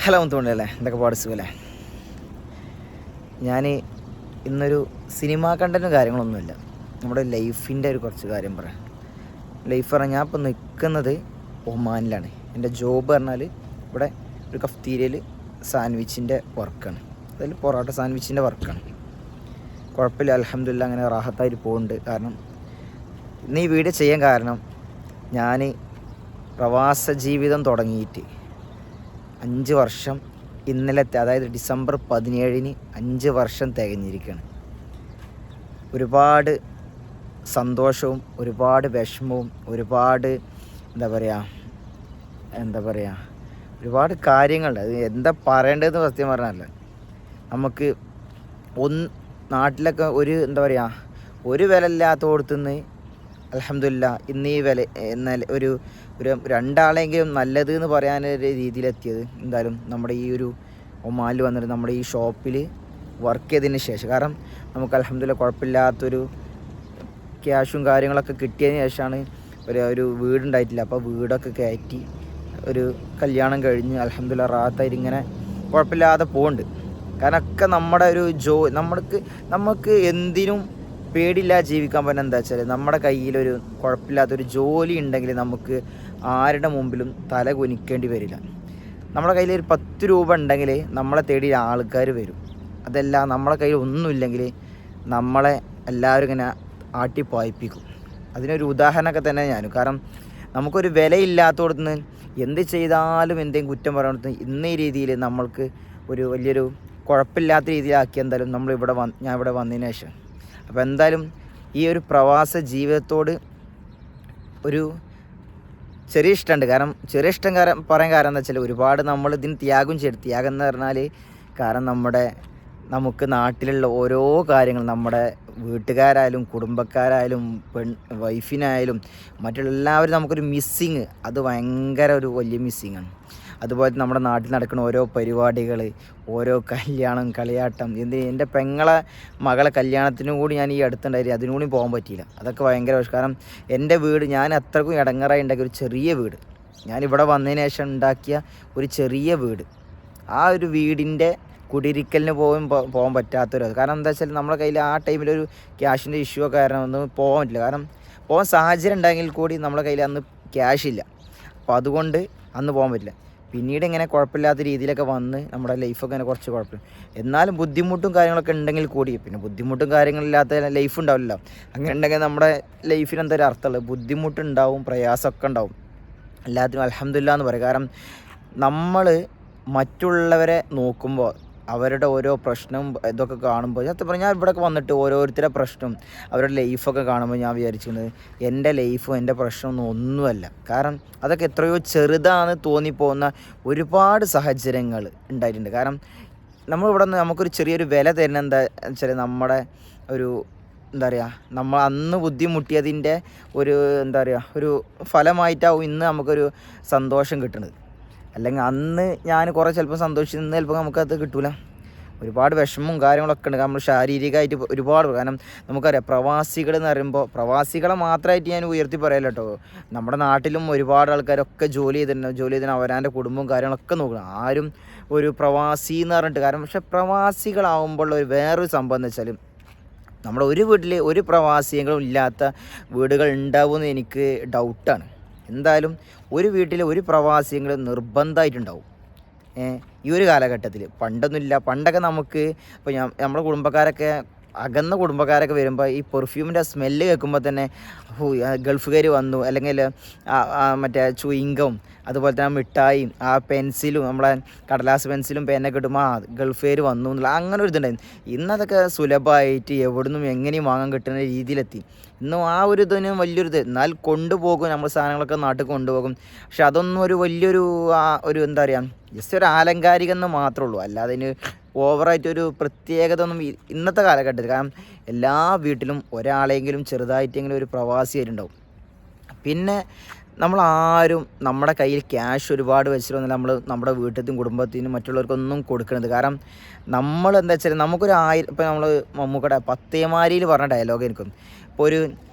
Hello തോന്നുന്നല്ലേ എന്തൊക്കെ പാട് സുഖല്ലേ. ഞാൻ ഇന്നൊരു സിനിമാ കണ്ടൻറ്റും കാര്യങ്ങളൊന്നുമില്ല, നമ്മുടെ ലൈഫിൻ്റെ ഒരു കുറച്ച് കാര്യം പറയാം. ലൈഫ് പറഞ്ഞാൽ ഞാൻ ഇപ്പോൾ നിൽക്കുന്നത് ഒമാനിലാണ്. എൻ്റെ ജോബ് പറഞ്ഞാൽ ഇവിടെ ഒരു കഫ്തീരിയയിൽ സാൻഡ്വിച്ചിൻ്റെ വർക്കാണ്, അതിൽ പൊറോട്ട സാൻഡ്വിച്ചിൻ്റെ വർക്കാണ്. കുഴപ്പമില്ല, അൽഹംദുലില്ലാ, അങ്ങനെ റാഹത്തായിട്ട് പോകുന്നുണ്ട്. കാരണം ഇന്ന് ഈ വീഡിയോ ചെയ്യാൻ കാരണം, ഞാൻ പ്രവാസ ജീവിതം തുടങ്ങിയിട്ട് 5 വർഷം ഇന്നലത്തെ, അതായത് ഡിസംബർ 17-ന് 5 വർഷം തികഞ്ഞിരിക്കുകയാണ്. ഒരുപാട് സന്തോഷവും ഒരുപാട് വിഷമവും ഒരുപാട് എന്താ പറയുക ഒരുപാട് കാര്യങ്ങളുണ്ട്. അത് എന്താ പറയേണ്ടതെന്ന് സത്യം പറഞ്ഞാൽ, നമുക്ക് നാട്ടിലൊക്കെ ഒരു വില ഇല്ലാത്തോടത്തുനിന്ന് അൽഹംദുലില്ലാ ഇന്ന് ഈ വില എന്നാൽ ഒരു രണ്ടാളെങ്കിലും നല്ലത് എന്ന് പറയാനൊരു രീതിയിലെത്തിയത് എന്തായാലും നമ്മുടെ ഈ ഒരു ഒമാനിൽ വന്നിട്ട് നമ്മുടെ ഈ ഷോപ്പിൽ വർക്ക് ചെയ്തതിന് ശേഷം. കാരണം നമുക്ക് അൽഹംദുലില്ലാ കുഴപ്പമില്ലാത്തൊരു ക്യാഷും കാര്യങ്ങളൊക്കെ കിട്ടിയതിന് ശേഷമാണ് ഒരു വീടുണ്ടായിട്ടില്ല. അപ്പോൾ വീടൊക്കെ കയറ്റി ഒരു കല്യാണം കഴിഞ്ഞ് അൽഹംദുലില്ലാ റാഹത്തായിട്ട് ഇങ്ങനെ കുഴപ്പമില്ലാതെ പോകുന്നുണ്ട്. കാരണം ഒക്കെ നമ്മുടെ ഒരു നമുക്ക് എന്തിനും പേടിയില്ലാതെ ജീവിക്കാൻ പറ്റുന്ന എന്താ വെച്ചാൽ, നമ്മുടെ കയ്യിലൊരു കുഴപ്പമില്ലാത്തൊരു ജോലി ഉണ്ടെങ്കിൽ നമുക്ക് ആരുടെ മുമ്പിലും തല കുനിക്കേണ്ടി വരില്ല. നമ്മുടെ കയ്യിൽ ഒരു 10 രൂപ ഉണ്ടെങ്കിൽ നമ്മളെ തേടി ആൾക്കാർ വരും. അതല്ല, നമ്മളെ കയ്യിൽ ഒന്നുമില്ലെങ്കിൽ നമ്മളെ എല്ലാവരും ഇങ്ങനെ ആട്ടിപ്പായിപ്പിക്കും. അതിനൊരു ഉദാഹരണമൊക്കെ തന്നെ ഞാനും. കാരണം നമുക്കൊരു വിലയില്ലാത്തടത്തുനിന്ന് എന്ത് ചെയ്താലും എന്തെങ്കിലും കുറ്റം പറയുന്നത് ഇന്ന ഈ രീതിയിൽ നമ്മൾക്ക് ഒരു വലിയൊരു കുഴപ്പമില്ലാത്ത രീതിയിലാക്കി. എന്തായാലും ഞാൻ ഇവിടെ വന്നതിന് ശേഷം അപ്പോൾ എന്തായാലും ഈ ഒരു പ്രവാസ ജീവിതത്തോട് ഒരു ചെറിയ ഇഷ്ടമുണ്ട്. ചെറിയ ഇഷ്ടം പറയാൻ കാരണം എന്താ വെച്ചാൽ, ഒരുപാട് നമ്മൾ ഇതിന് ത്യാഗം എന്ന് പറഞ്ഞാൽ, കാരണം നമുക്ക് നാട്ടിലുള്ള ഓരോ കാര്യങ്ങൾ, നമ്മുടെ വീട്ടുകാരായാലും കുടുംബക്കാരായാലും വൈഫിനായാലും മറ്റുള്ള എല്ലാവരും നമുക്കൊരു മിസ്സിങ്, അത് ഭയങ്കര ഒരു വലിയ മിസ്സിങ്ങാണ്. അതുപോലെ നമ്മുടെ നാട്ടിൽ നടക്കുന്ന ഓരോ പരിപാടികൾ, ഓരോ കല്യാണം കളിയാട്ടം, എൻ്റെ മകളെ കല്യാണത്തിനും കൂടി ഞാൻ ഈ അടുത്തുണ്ടായിരുന്നു, അതിനും കൂടി പോകാൻ പറ്റിയില്ല. അതൊക്കെ ഭയങ്കര കാരണം എൻ്റെ വീട് ഞാൻ അത്രക്കും ഇടങ്ങറായി ഉണ്ടാക്കിയ ഒരു ചെറിയ വീട്, ഞാനിവിടെ വന്നതിന് ശേഷം ഉണ്ടാക്കിയ ഒരു ചെറിയ വീട്, ആ ഒരു വീടിൻ്റെ കുടിയിരിക്കലിന് പോകാൻ പറ്റാത്തൊരു. കാരണം എന്താ വെച്ചാൽ, നമ്മുടെ കയ്യിൽ ആ ടൈമിലൊരു ക്യാഷിൻ്റെ ഇഷ്യൂ ഒക്കെ കാരണം ഒന്നും പോകാൻ പറ്റില്ല. കാരണം പോകാൻ സാഹചര്യം ഉണ്ടെങ്കിൽ കൂടി നമ്മുടെ കയ്യിൽ അന്ന് ക്യാഷില്ല. അപ്പോൾ അതുകൊണ്ട് അന്ന് പോകാൻ പറ്റില്ല. പിന്നീട് ഇങ്ങനെ കുഴപ്പമില്ലാത്ത രീതിയിലൊക്കെ വന്ന് നമ്മുടെ ലൈഫൊക്കെ ഇങ്ങനെ കുറച്ച് കുഴപ്പമില്ല. എന്നാലും ബുദ്ധിമുട്ടും കാര്യങ്ങളൊക്കെ ഉണ്ടെങ്കിൽ കൂടി, പിന്നെ ബുദ്ധിമുട്ടും കാര്യങ്ങളില്ലാത്ത ലൈഫ് ഉണ്ടാവില്ലല്ലോ. അങ്ങനെ ഉണ്ടെങ്കിൽ നമ്മുടെ ലൈഫിന് എന്തൊരു അർത്ഥമുള്ളത്? ബുദ്ധിമുട്ടുണ്ടാവും, പ്രയാസമൊക്കെ ഉണ്ടാവും, എല്ലാത്തിനും അൽഹംദുലില്ലാ എന്ന് പറയും. കാരണം നമ്മൾ മറ്റുള്ളവരെ നോക്കുമ്പോൾ അവരുടെ ഓരോ പ്രശ്നവും ഇതൊക്കെ കാണുമ്പോൾ, സത്യം പറഞ്ഞാൽ ഞാൻ ഇവിടെയൊക്കെ വന്നിട്ട് ഓരോരുത്തരുടെ പ്രശ്നം അവരുടെ ലൈഫൊക്കെ കാണുമ്പോൾ ഞാൻ വിചാരിച്ചിരുന്നത് എൻ്റെ ലൈഫും എൻ്റെ പ്രശ്നമൊന്നും ഒന്നുമല്ല. കാരണം അതൊക്കെ എത്രയോ ചെറുതാണെന്ന് തോന്നിപ്പോകുന്ന ഒരുപാട് സാഹചര്യങ്ങൾ ഉണ്ടായിട്ടുണ്ട്. കാരണം നമ്മളിവിടെ നിന്ന് നമുക്കൊരു ചെറിയൊരു വില തരുന്ന എന്താ വെച്ചാൽ, നമ്മുടെ ഒരു നമ്മൾ അന്ന് ബുദ്ധിമുട്ടിയതിൻ്റെ ഒരു ഫലമായിട്ടാവും ഇന്ന് നമുക്കൊരു സന്തോഷം കിട്ടുന്നത്. അല്ലെങ്കിൽ അന്ന് ഞാൻ കുറേ ചിലപ്പോൾ സന്തോഷിച്ച് നിന്ന് ചിലപ്പോൾ നമുക്കത് കിട്ടില്ല. ഒരുപാട് വിഷമവും കാര്യങ്ങളൊക്കെ ഉണ്ട്. നമ്മൾ ശാരീരികമായിട്ട് ഒരുപാട്, കാരണം നമുക്കറിയാം പ്രവാസികൾ എന്ന് പറയുമ്പോൾ പ്രവാസികളെ മാത്രമായിട്ട് ഞാൻ ഉയർത്തി പറയല്ലോ കേട്ടോ. നമ്മുടെ നാട്ടിലും ഒരുപാട് ആൾക്കാരൊക്കെ ജോലി ചെയ്തിട്ട് അവരാൻ്റെ കുടുംബവും കാര്യങ്ങളൊക്കെ നോക്കണം. ആരും ഒരു പ്രവാസി എന്ന് പറഞ്ഞിട്ട് കാരണം. പക്ഷേ പ്രവാസികളാവുമ്പോൾ ഒരു വേറൊരു സംഭവം എന്ന് വെച്ചാൽ, നമ്മുടെ ഒരു വീട്ടിൽ ഒരു പ്രവാസികളും ഇല്ലാത്ത വീടുകൾ ഉണ്ടാവുമെന്ന് എനിക്ക് ഡൗട്ടാണ്. എന്തായാലും ഒരു വീട്ടിൽ ഒരു പ്രവാസികൾ നിർബന്ധമായിട്ടുണ്ടാവും ഈ ഒരു കാലഘട്ടത്തിൽ. പണ്ടൊക്കെ നമുക്ക് ഇപ്പോൾ നമ്മുടെ കുടുംബക്കാരൊക്കെ അകന്ന കുടുംബക്കാരൊക്കെ വരുമ്പോൾ ഈ പെർഫ്യൂമിൻ്റെ സ്മെല്ല് കേൾക്കുമ്പോൾ തന്നെ ഗൾഫുകാർ വന്നു, അല്ലെങ്കിൽ മറ്റേ ചുയിങ്കം, അതുപോലെ തന്നെ മിഠായിയും ആ പെൻസിലും, നമ്മളെ കടലാസ് പെൻസിലും പെന്നൊക്കെ കിട്ടുമ്പോൾ ഗൾഫുകാർ വന്നു എന്നുള്ള അങ്ങനെ ഒരു ഇതുണ്ടായിരുന്നു. ഇന്നതൊക്കെ സുലഭമായിട്ട് എവിടുന്നും എങ്ങനെയും വാങ്ങാൻ കിട്ടുന്ന രീതിയിലെത്തി. ഇന്നും ആ ഒരു ഇതിന് വലിയൊരു എന്നാൽ കൊണ്ടുപോകും, നമ്മൾ സാധനങ്ങളൊക്കെ നാട്ടിൽ കൊണ്ടുപോകും. പക്ഷെ അതൊന്നും ഒരു വലിയൊരു ജസ്റ്റ് ഒരു ആലങ്കാരികമെന്ന് മാത്രമേ ഉള്ളൂ. അല്ലാതെ അതിന് ഓവറായിട്ടൊരു പ്രത്യേകത ഒന്നും ഇന്നത്തെ കാലഘട്ടത്തിൽ. കാരണം എല്ലാ വീട്ടിലും ഒരാളെങ്കിലും ചെറുതായിട്ടെങ്കിലും ഒരു പ്രവാസിയായിട്ടുണ്ടാവും. പിന്നെ നമ്മളാരും നമ്മുടെ കയ്യിൽ ക്യാഷ് ഒരുപാട് വെച്ചിട്ടൊന്നുമില്ല നമ്മൾ നമ്മുടെ വീട്ടിലും കുടുംബത്തിനും മറ്റുള്ളവർക്കൊന്നും കൊടുക്കുന്നത്. കാരണം നമ്മൾ എന്താ വെച്ചാൽ, നമുക്കൊരു 1000, ഇപ്പോൾ നമ്മൾ മമ്മൂക്കയുടെ പത്തേമാരിയിൽ പറഞ്ഞ ഡയലോഗ് എനിക്കും, ഇപ്പോൾ ഒരു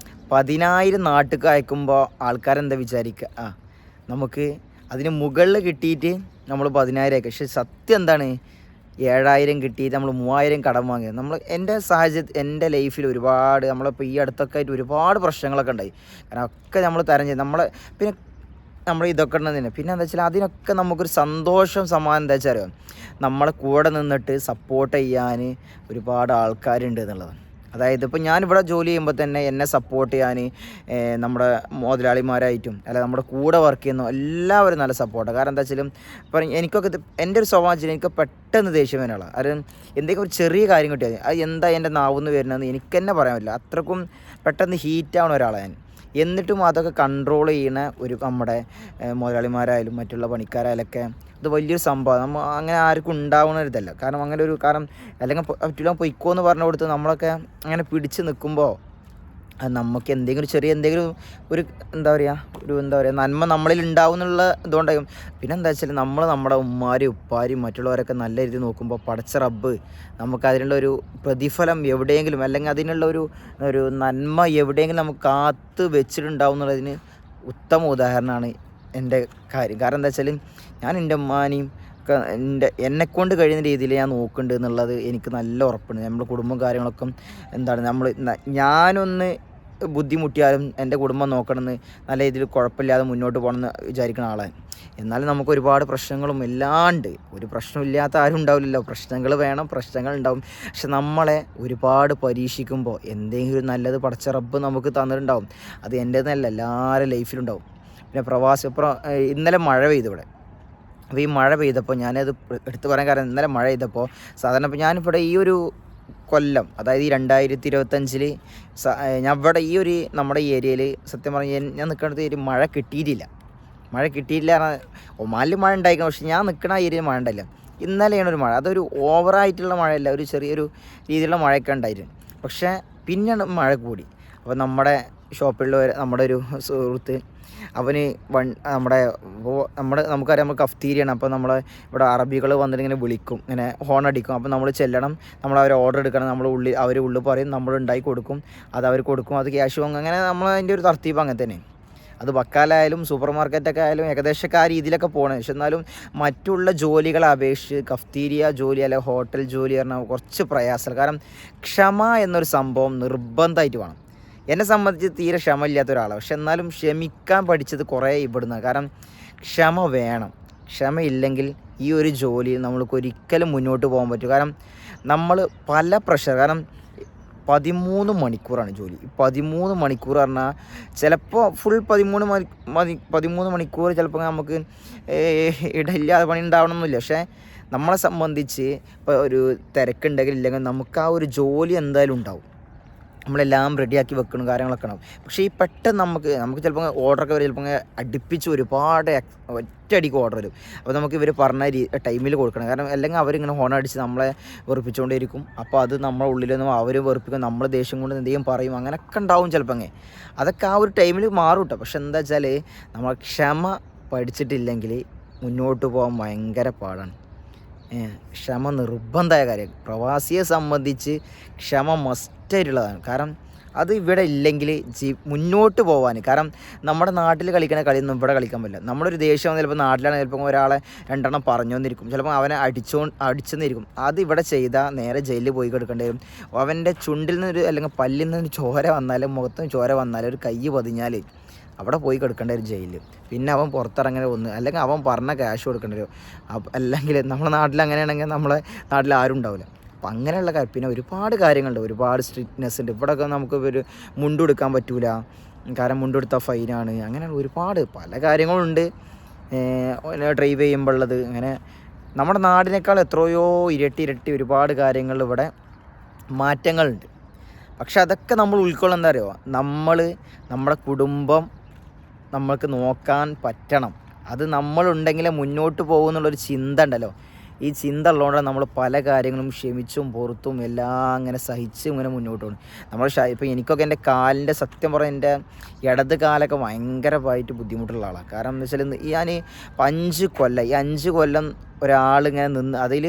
10,000 നാട്ടിലേക്ക് അയക്കുമ്പോൾ ആൾക്കാരെന്താ വിചാരിക്കുക, നമുക്ക് അതിന് മുകളിൽ കിട്ടിയിട്ട് നമ്മൾ 10,000 ആക്കി. പക്ഷെ സത്യം എന്താണ്, 7,000 കിട്ടിയിട്ട് നമ്മൾ 3,000 കടം വാങ്ങിയത്. എൻ്റെ സാഹചര്യത്തിൽ എൻ്റെ ലൈഫിൽ ഒരുപാട് നമ്മളിപ്പോൾ ഈ അടുത്തൊക്കെ ആയിട്ട് ഒരുപാട് പ്രശ്നങ്ങളൊക്കെ ഉണ്ടായി. കാരണം ഒക്കെ നമ്മൾ തരം ചെയ്ത് പിന്നെ നമ്മൾ ഇതൊക്കെ ഉണ്ടെന്ന് പിന്നെ എന്താ വെച്ചാൽ അതിനൊക്കെ നമുക്കൊരു സന്തോഷം സമാനം എന്താ വെച്ചാൽ അറിയാം, നമ്മളെ കൂടെ നിന്നിട്ട് സപ്പോർട്ട് ചെയ്യാൻ ഒരുപാട് ആൾക്കാരുണ്ട് എന്നുള്ളത്. അതായത് ഇപ്പോൾ ഞാനിവിടെ ജോലി ചെയ്യുമ്പോൾ തന്നെ എന്നെ സപ്പോർട്ട് ചെയ്യാൻ നമ്മുടെ മുതലാളിമാരായിട്ടും അല്ല നമ്മുടെ കൂടെ വർക്ക് ചെയ്യുന്ന എല്ലാവരും നല്ല സപ്പോർട്ടാണ്. കാരണം എന്താ വെച്ചാലും ഇപ്പം എനിക്കൊക്കെ എൻ്റെ ഒരു സ്വഭാവം എനിക്ക് പെട്ടെന്ന് ദേഷ്യം വരാനുള്ള അത് എന്തെങ്കിലും ഒരു ചെറിയ കാര്യം കിട്ടിയാൽ അത് എന്താ എൻ്റെ നാവെന്ന് വരുന്നതെന്ന് എനിക്ക് തന്നെ പറയാൻ പറ്റില്ല. അത്രക്കും പെട്ടെന്ന് ഹീറ്റാവുന്ന ഒരാളാണ് ഞാൻ. എന്നിട്ടും അതൊക്കെ കൺട്രോൾ ചെയ്യുന്ന ഒരു നമ്മുടെ മുതലാളിമാരായാലും മറ്റുള്ള പണിക്കാരായാലൊക്കെ ഇത് വലിയൊരു സംഭവം. അങ്ങനെ ആർക്കും ഉണ്ടാവുന്ന ഇതല്ല. കാരണം അങ്ങനെ ഒരു കാരണം അല്ലെങ്കിൽ മറ്റുള്ള പൊയ്ക്കോ എന്ന് പറഞ്ഞു കൊടുത്ത് നമ്മളൊക്കെ അങ്ങനെ പിടിച്ച് നിൽക്കുമ്പോൾ അത് നമുക്ക് എന്തെങ്കിലും ഒരു എന്താ പറയുക നന്മ നമ്മളിൽ ഉണ്ടാവും എന്നുള്ള ഇതുകൊണ്ടാകും. പിന്നെ എന്താ വെച്ചാൽ നമ്മുടെ ഉമ്മാരും ഉപ്പാരും മറ്റുള്ളവരൊക്കെ നല്ല രീതിയിൽ നോക്കുമ്പോൾ പടച്ച റബ്ബ് നമുക്ക് അതിനുള്ള ഒരു പ്രതിഫലം എവിടെയെങ്കിലും അല്ലെങ്കിൽ അതിനുള്ള ഒരു നന്മ എവിടെയെങ്കിലും നമുക്ക് കാത്ത് വെച്ചിട്ടുണ്ടാവും എന്നുള്ളതിന് ഉത്തമ ഉദാഹരണമാണ് എൻ്റെ കാര്യം. കാരണം എന്താ വെച്ചാൽ ഞാൻ എൻ്റെ ഉമ്മാനെയും ഒക്കെ എന്നെക്കൊണ്ട് കഴിയുന്ന രീതിയിൽ ഞാൻ നോക്കുന്നുണ്ട് എന്നുള്ളത് എനിക്ക് നല്ല ഉറപ്പുണ്ട്. നമ്മുടെ കുടുംബം കാര്യങ്ങളൊക്കെ ഞാനൊന്ന് ബുദ്ധിമുട്ടിയാലും എൻ്റെ കുടുംബം നോക്കണമെന്ന് നല്ല രീതിയിൽ കുഴപ്പമില്ലാതെ മുന്നോട്ട് പോകണമെന്ന് വിചാരിക്കുന്ന ആളാണ്. എന്നാലും നമുക്ക് ഒരുപാട് പ്രശ്നങ്ങളും എല്ലാണ്ട്, ഒരു പ്രശ്നമില്ലാത്ത ആരും ഉണ്ടാവില്ലല്ലോ. പ്രശ്നങ്ങൾ വേണം, പ്രശ്നങ്ങൾ ഉണ്ടാവും. പക്ഷെ നമ്മളെ ഒരുപാട് പരീക്ഷിക്കുമ്പോൾ എന്തെങ്കിലും നല്ലത് പടച്ച റബ്ബ് നമുക്ക് തന്നിട്ടുണ്ടാവും. അത് എൻ്റെതെന്നല്ല, എല്ലാവരുടെ ലൈഫിലുണ്ടാവും. പിന്നെ ഇന്നലെ മഴ പെയ്തു ഇവിടെ. അപ്പോൾ ഈ മഴ പെയ്തപ്പോൾ ഞാനത് എടുത്തു പറയാൻ കാരണം ഇന്നലെ മഴ പെയ്തപ്പോൾ സാധാരണ ഇപ്പോൾ ഞാനിവിടെ ഈ ഒരു കൊല്ലം അതായത് ഈ 2025 ഞാൻ ഇവിടെ നമ്മുടെ ഈ ഏരിയയിൽ സത്യം പറഞ്ഞാൽ ഞാൻ നിൽക്കുന്നത് ഒരു മഴ കിട്ടിയിട്ടില്ല പറഞ്ഞാൽ ഒമാനിൽ മഴ ഉണ്ടായിരിക്കണം. പക്ഷേ ഞാൻ നിൽക്കുന്ന ഏരിയയിൽ മഴ ഉണ്ടായില്ല. ഇന്നലെയാണ് ഒരു മഴ, അതൊരു ഓവറായിട്ടുള്ള മഴയല്ല, ഒരു ചെറിയൊരു രീതിയിലുള്ള മഴയൊക്കെ ഉണ്ടായിരുന്നു. പക്ഷേ പിന്നെയാണ് മഴ കൂടി. അപ്പോൾ നമ്മുടെ ഷോപ്പിലുള്ള നമ്മുടെ ഒരു സുഹൃത്ത് അവന് നമുക്കറിയാം നമ്മൾ കഫ്തീരിയാണ്. അപ്പോൾ ഇവിടെ അറബികൾ വന്നിട്ട് ഇങ്ങനെ വിളിക്കും, ഇങ്ങനെ ഹോൺ അടിക്കും. അപ്പോൾ നമ്മൾ ചെല്ലണം, അവർ ഓർഡർ എടുക്കണം, അവർ ഉള്ളിൽ പറയും, നമ്മൾ ഉണ്ടാക്കി കൊടുക്കും, അത് അവർ കൊടുക്കും, അത് ക്യാഷ് വാങ്ങും. അങ്ങനെ അതിൻ്റെ ഒരു തർത്തീബ് അങ്ങനെ തന്നെ. അത് ബക്കാലായാലും സൂപ്പർ മാർക്കറ്റൊക്കെ ആയാലും ഏകദേശമൊക്കെ ആ രീതിയിലൊക്കെ പോകണം. പക്ഷെ എന്നാലും മറ്റുള്ള ജോലികളെ അപേക്ഷിച്ച് കഫ്തീരിയ ജോലി അല്ലെങ്കിൽ ഹോട്ടൽ ജോലി പറഞ്ഞാൽ കുറച്ച് പ്രയാസമാണ്. കാരണം ക്ഷമ എന്നൊരു സംഭവം നിർബന്ധമായിട്ട് വേണം. എന്നെ സംബന്ധിച്ച് തീരെ ക്ഷമ ഇല്ലാത്ത ഒരാളാണ്. പക്ഷെ എന്നാലും ക്ഷമിക്കാൻ പഠിച്ചത് കുറേ ഇവിടുന്ന്. കാരണം ക്ഷമ വേണം. ക്ഷമയില്ലെങ്കിൽ ഈ ഒരു ജോലിയിൽ നമ്മൾക്ക് ഒരിക്കലും മുന്നോട്ട് പോകാൻ പറ്റും. കാരണം നമ്മൾ പല പ്രഷർ, കാരണം 13 മണിക്കൂറാണ് ജോലി. 13 മണിക്കൂർ പറഞ്ഞാൽ ചിലപ്പോൾ ഫുൾ 13 മണിക്കൂർ ചിലപ്പോൾ നമുക്ക് ഇടയില്ലാതെ പണി ഉണ്ടാവണമെന്നില്ല. പക്ഷേ നമ്മളെ സംബന്ധിച്ച് ഇപ്പോൾ ഒരു തിരക്കുണ്ടെങ്കിൽ ഇല്ലെങ്കിൽ നമുക്ക് ആ ഒരു ജോലി എന്തായാലും ഉണ്ടാവും. നമ്മളെല്ലാം റെഡിയാക്കി വെക്കണം, കാര്യങ്ങളൊക്കെ ഉണ്ടാവും. പക്ഷേ ഈ പെട്ടെന്ന് നമുക്ക് ചിലപ്പോൾ ഓർഡറൊക്കെ വരും, ചിലപ്പോൾ അടുപ്പിച്ച് ഒരുപാട് ഒറ്റയടിക്ക് ഓർഡർ വരും. അപ്പോൾ നമുക്ക് ഇവർ പറഞ്ഞ ടൈമിൽ കൊടുക്കണം. കാരണം അല്ലെങ്കിൽ അവരിങ്ങനെ ഹോൺ അടിച്ച് നമ്മളെ വെറുപ്പിച്ചുകൊണ്ടേയിരിക്കും. അപ്പോൾ അത് നമ്മളെ ഉള്ളിലൊന്നും അവർ വെറുപ്പിക്കും, നമ്മൾ ദേഷ്യം കൊണ്ട് എന്തെങ്കിലും പറയും, അങ്ങനെയൊക്കെ ഉണ്ടാവും ചിലപ്പോൾ. അതൊക്കെ ആ ഒരു ടൈമിൽ മാറും കേട്ടോ. പക്ഷെ എന്താ വെച്ചാൽ നമ്മൾ ക്ഷമ പഠിച്ചിട്ടില്ലെങ്കിൽ മുന്നോട്ട് പോകാൻ ഭയങ്കര പാടാണ്. ക്ഷമ നിർബന്ധമായ കാര്യം. പ്രവാസിയെ സംബന്ധിച്ച് ക്ഷമ മസ്റ്റായിട്ടുള്ളതാണ്. കാരണം അത് ഇവിടെ ഇല്ലെങ്കിൽ മുന്നോട്ട് പോകാൻ. കാരണം നമ്മുടെ നാട്ടിൽ കളിക്കുന്ന കളിയൊന്നും ഇവിടെ കളിക്കാൻ പറ്റില്ല. നമ്മളൊരു ദേഷ്യം ചിലപ്പോൾ നാട്ടിലാണ്, ചിലപ്പോൾ ഒരാളെ 2 എണ്ണം പറഞ്ഞുകൊണ്ടിരിക്കും, ചിലപ്പോൾ അവനെ അടിച്ചെന്നിരിക്കും. അത് ഇവിടെ ചെയ്താൽ നേരെ ജയിലിൽ പോയി കിടക്കേണ്ടി വരും. അവൻ്റെ ചുണ്ടിൽ നിന്നൊരു അല്ലെങ്കിൽ പല്ലിൽ നിന്ന് ചോര വന്നാലും മുഖത്തും ചോര വന്നാലും ഒരു കൈ പതിഞ്ഞാൽ അവിടെ പോയി കിടക്കേണ്ട ഒരു ജയിലിൽ. പിന്നെ അവൻ പുറത്തിറങ്ങനെ അല്ലെങ്കിൽ അവൻ പറഞ്ഞ ക്യാഷ് കൊടുക്കേണ്ടി വരും. അല്ലെങ്കിൽ നമ്മുടെ നാട്ടിൽ അങ്ങനെയാണെങ്കിൽ നമ്മളെ നാട്ടിൽ ആരും ഉണ്ടാവില്ല. അപ്പം അങ്ങനെയുള്ള കാര്യം. പിന്നെ ഒരുപാട് കാര്യങ്ങളുണ്ട്, ഒരുപാട് സ്ട്രിക്ട്നെസ് ഉണ്ട്. ഇവിടെയൊക്കെ നമുക്ക് ഒരു മുണ്ടെടുക്കാൻ പറ്റൂല, കാരണം മുണ്ടെടുത്താൽ ഫൈനാണ്. അങ്ങനെ ഒരുപാട് പല കാര്യങ്ങളുണ്ട് ഡ്രൈവ് ചെയ്യുമ്പോഴുള്ളത്. അങ്ങനെ നമ്മുടെ നാടിനേക്കാൾ എത്രയോ ഇരട്ടി ഒരുപാട് കാര്യങ്ങൾ ഇവിടെ മാറ്റങ്ങളുണ്ട്. പക്ഷെ അതൊക്കെ നമ്മൾ ഉൾക്കൊള്ളുന്ന അറിയുമോ, നമ്മുടെ കുടുംബം നമ്മൾക്ക് നോക്കാൻ പറ്റണം. അത് നമ്മളുണ്ടെങ്കിലേ മുന്നോട്ട് പോകുമെന്നുള്ളൊരു ചിന്ത ഉണ്ടല്ലോ. ഈ ചിന്ത ഉള്ളതുകൊണ്ടാണ് നമ്മൾ പല കാര്യങ്ങളും ക്ഷമിച്ചും പുറത്തും എല്ലാം അങ്ങനെ സഹിച്ചും ഇങ്ങനെ മുന്നോട്ട് പോകും. ഇപ്പോൾ എനിക്കൊക്കെ എൻ്റെ കാലിൻ്റെ സത്യം പറഞ്ഞാൽ എൻ്റെ ഇടത് കാലൊക്കെ ഭയങ്കരമായിട്ട് ബുദ്ധിമുട്ടുള്ള ആളാണ്. കാരണം എന്ന് വെച്ചാൽ ഞാൻ 5 കൊല്ലം ഒരാളിങ്ങനെ നിന്ന് അതിൽ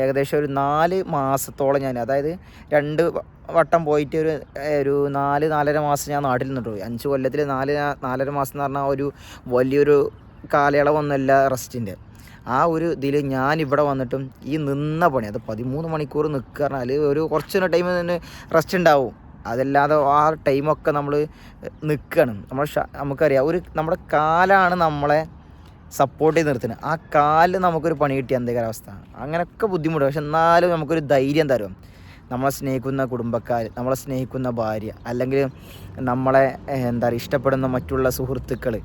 ഏകദേശം ഒരു 4 മാസത്തോളം ഞാൻ, അതായത് 2 വട്ടം പോയിട്ട് ഒരു 4-4.5 മാസം ഞാൻ നാട്ടിൽ നിന്നിട്ട് പോയി. 5 കൊല്ലത്തിൽ 4-4.5 മാസം എന്ന് പറഞ്ഞാൽ ഒരു വലിയൊരു കാലയളവൊന്നുമല്ല റെസ്റ്റിൻ്റെ. ആ ഒരു ഇതിൽ ഞാനിവിടെ വന്നിട്ടും ഈ നിന്ന പണി അത് 13 മണിക്കൂർ നിൽക്കുക പറഞ്ഞാൽ ഒരു കുറച്ചൊരു ടൈം തന്നെ റെസ്റ്റ് ഉണ്ടാവും. അതല്ലാതെ ആ ടൈമൊക്കെ നമ്മൾ നിൽക്കുകയാണ്. നമുക്കറിയാം നമ്മുടെ കാലാണ് നമ്മളെ സപ്പോർട്ട് ചെയ്ത് നിർത്തുന്നത്. ആ കാലിൽ നമുക്കൊരു പണി കിട്ടിയ എന്തെങ്കിലും അവസ്ഥ അങ്ങനെയൊക്കെ ബുദ്ധിമുട്ട്. പക്ഷെ എന്നാലും നമുക്കൊരു ധൈര്യം തരും. നമ്മളെ സ്നേഹിക്കുന്ന കുടുംബക്കാർ, നമ്മളെ സ്നേഹിക്കുന്ന ഭാര്യ, അല്ലെങ്കിൽ നമ്മളെ ഇഷ്ടപ്പെടുന്ന മറ്റുള്ള സുഹൃത്തുക്കൾ,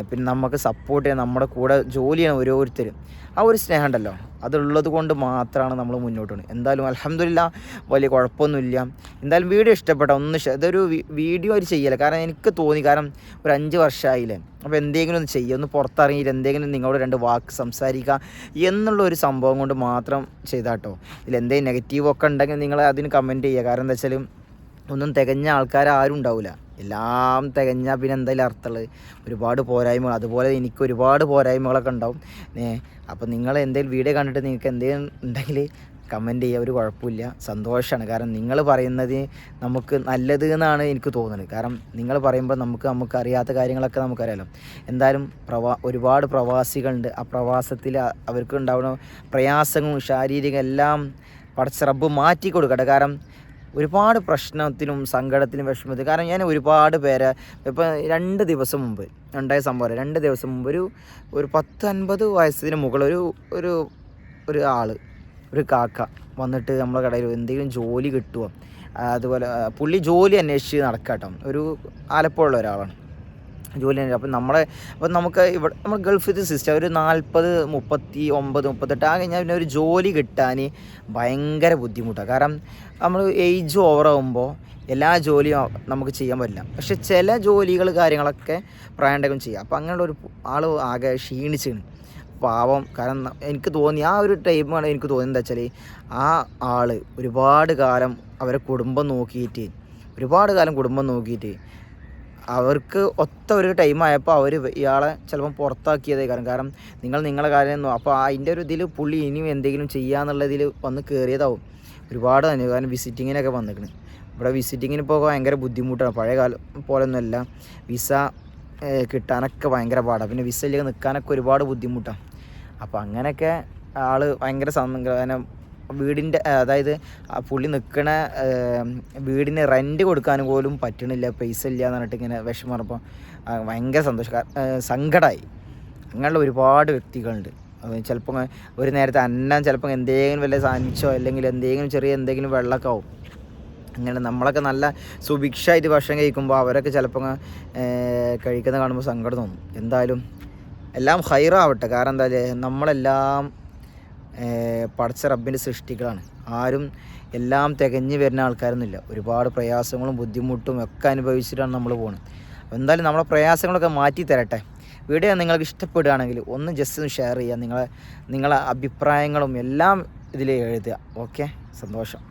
പിന്നെ നമുക്ക് സപ്പോർട്ട് ചെയ്യാൻ നമ്മുടെ കൂടെ ജോലി ചെയ്യണം ഓരോരുത്തരും. ആ ഒരു സ്നേഹം ഉണ്ടല്ലോ, അതുള്ളത് കൊണ്ട് മാത്രമാണ് നമ്മൾ മുന്നോട്ട് പോകുന്നത്. എന്തായാലും അൽഹംദുലില്ലാഹ് വലിയ കുഴപ്പമൊന്നുമില്ല. എന്തായാലും വീഡിയോ ഇഷ്ടപ്പെട്ട ഇതൊരു വീഡിയോ ആയിട്ട് ചെയ്യല. കാരണം എനിക്ക് തോന്നി, കാരണം ഒരു 5 വർഷമായില്ലേ, അപ്പോൾ എന്തെങ്കിലും ഒന്ന് ചെയ്യുക, ഒന്ന് പുറത്തിറങ്ങിയിട്ട് എന്തെങ്കിലും നിങ്ങളോട് 2 വാക്ക് സംസാരിക്കുക എന്നുള്ള ഒരു സംഭവം കൊണ്ട് മാത്രം ചെയ്താട്ടോ. ഇതിലെന്തെങ്കിലും നെഗറ്റീവൊക്കെ ഉണ്ടെങ്കിൽ നിങ്ങൾ അതിന് കമൻറ്റ് ചെയ്യുക. കാരണം എന്താ വെച്ചാൽ ഒന്നും തികഞ്ഞ ആൾക്കാരും ഉണ്ടാവില്ല. എല്ലാം തികഞ്ഞാൽ പിന്നെ എന്തായാലും അർത്ഥമുള്ളത്. ഒരുപാട് പോരായ്മകൾ, അതുപോലെ എനിക്ക് ഒരുപാട് പോരായ്മകളൊക്കെ ഉണ്ടാവും. അപ്പോൾ നിങ്ങൾ എന്തെങ്കിലും വീഡിയോ കണ്ടിട്ട് നിങ്ങൾക്ക് എന്തെങ്കിലും ഉണ്ടെങ്കിൽ കമൻറ്റ് ചെയ്യുക, ഒരു കുഴപ്പമില്ല, സന്തോഷമാണ്. കാരണം നിങ്ങൾ പറയുന്നത് നമുക്ക് നല്ലത് എന്നാണ് എനിക്ക് തോന്നുന്നത്. കാരണം നിങ്ങൾ പറയുമ്പോൾ നമുക്ക് അറിയാത്ത കാര്യങ്ങളൊക്കെ നമുക്കറിയാലോ. എന്തായാലും ഒരുപാട് പ്രവാസികളുണ്ട്. ആ പ്രവാസത്തിൽ അവർക്ക് ഉണ്ടാവുന്ന പ്രയാസങ്ങളും ശാരീരിക എല്ലാം പടച്ച റബ്ബ് മാറ്റി കൊടുക്കട്ടെ. കാരണം ഒരുപാട് പ്രശ്നത്തിലും സങ്കടത്തിലും വിഷമത്തിലും, കാരണം ഞാൻ ഒരുപാട് പേരെ ഇപ്പോൾ 2 ദിവസം മുമ്പ് ഉണ്ടായ സംഭവം, 2 ദിവസം മുമ്പ് ഒരു 10-50 വയസ്സിന് മുകളിൽ ഒരു ആൾ, ഒരു കാക്ക വന്നിട്ട് നമ്മളെ കടയിൽ എന്തെങ്കിലും ജോലി കിട്ടുമോ, അതുപോലെ പുള്ളി ജോലി അന്വേഷിച്ച് നടക്കാട്ടോ. ഒരു ആലപ്പുഴയുള്ള ഒരാളാണ്, ജോലി. അപ്പം നമുക്ക് ഇവിടെ നമ്മൾ ഗൾഫിലത്തെ സിസ്റ്റം ഒരു 40, 39, 38 ആ കഴിഞ്ഞാൽ പിന്നെ ഒരു ജോലി കിട്ടാൻ ഭയങ്കര ബുദ്ധിമുട്ടാണ്. കാരണം നമ്മൾ ഏജ് ഓവറാകുമ്പോൾ എല്ലാ ജോലിയും നമുക്ക് ചെയ്യാൻ പറ്റില്ല. പക്ഷെ ചില ജോലികൾ കാര്യങ്ങളൊക്കെ പ്രായണ്ടെങ്കിലും ചെയ്യാം. അപ്പം അങ്ങനെയുള്ള ഒരു ആൾ ആകെ ക്ഷീണിച്ചാണ്, പാവം. കാരണം എനിക്ക് തോന്നി ആ ഒരു ടൈമാണ് എനിക്ക് തോന്നിയത് എന്താ വെച്ചാൽ ആ ആൾ ഒരുപാട് കാലം അവരെ കുടുംബം നോക്കിയിട്ട് അവർക്ക് ഒത്ത ഒരു ടൈമായപ്പോൾ അവർ ഇയാളെ ചിലപ്പം പുറത്താക്കിയതേ. കാരണം നിങ്ങളെ കാര്യം അപ്പോൾ അതിൻ്റെ ഒരു ഇതിൽ പുള്ളി ഇനിയും എന്തെങ്കിലും ചെയ്യാന്നുള്ളതിൽ വന്ന് കയറിയതാവും. ഒരുപാട് തന്നെ. കാരണം വിസിറ്റിങ്ങിനൊക്കെ വന്നിരിക്കണം. ഇവിടെ വിസിറ്റിങ്ങിന് ഇപ്പോൾ ഭയങ്കര ബുദ്ധിമുട്ടാണ്. പഴയ കാലം പോലൊന്നുമല്ല. വിസ കിട്ടാനൊക്കെ ഭയങ്കര പാടാണ്. പിന്നെ വിസ ഇല്ലെങ്കിൽ നിൽക്കാനൊക്കെ ഒരുപാട് ബുദ്ധിമുട്ടാണ്. അപ്പോൾ അങ്ങനെയൊക്കെ ആൾ ഭയങ്കര കാരണം വീടിൻ്റെ, അതായത് പുള്ളി നിൽക്കണ വീടിന് റെൻറ്റ് കൊടുക്കാൻ പോലും പറ്റണില്ല, പൈസ ഇല്ല എന്ന് പറഞ്ഞിട്ട് ഇങ്ങനെ വിഷമറപ്പോൾ ഭയങ്കര സങ്കടമായി. അങ്ങനെയുള്ള ഒരുപാട് വ്യക്തികളുണ്ട്. ചിലപ്പോൾ ഒരു നേരത്തെ അന്നം ചിലപ്പോൾ എന്തെങ്കിലും വല്ല സാധിച്ചോ അല്ലെങ്കിൽ എന്തെങ്കിലും വെള്ളമൊക്കെ ആവും. അങ്ങനെ നമ്മളൊക്കെ നല്ല സുഭിക്ഷമായിട്ട് ഭക്ഷണം കഴിക്കുമ്പോൾ അവരൊക്കെ ചിലപ്പോൾ കഴിക്കുന്ന കാണുമ്പോൾ സങ്കടം തോന്നും. എന്തായാലും എല്ലാം ഹൈറാവട്ടെ. കാരണം എന്താ വെച്ചാൽ നമ്മളെല്ലാം പടച്ച റബ്ബിൻ്റെ സൃഷ്ടികളാണ്. ആരും എല്ലാം തികഞ്ഞ് വരുന്ന ആൾക്കാരൊന്നുമില്ല. ഒരുപാട് പ്രയാസങ്ങളും ബുദ്ധിമുട്ടും ഒക്കെ അനുഭവിച്ചിട്ടാണ് നമ്മൾ പോകുന്നത്. എന്തായാലും നമ്മളെ പ്രയാസങ്ങളൊക്കെ മാറ്റി തരട്ടെ. വീഡിയോ നിങ്ങൾക്ക് ഇഷ്ടപ്പെടുകയാണെങ്കിൽ ഒന്ന് ജസ്റ്റ് ഒന്ന് ഷെയർ ചെയ്യുക. നിങ്ങളെ അഭിപ്രായങ്ങളും എല്ലാം ഇതിൽ എഴുതുക. ഓക്കെ, സന്തോഷം.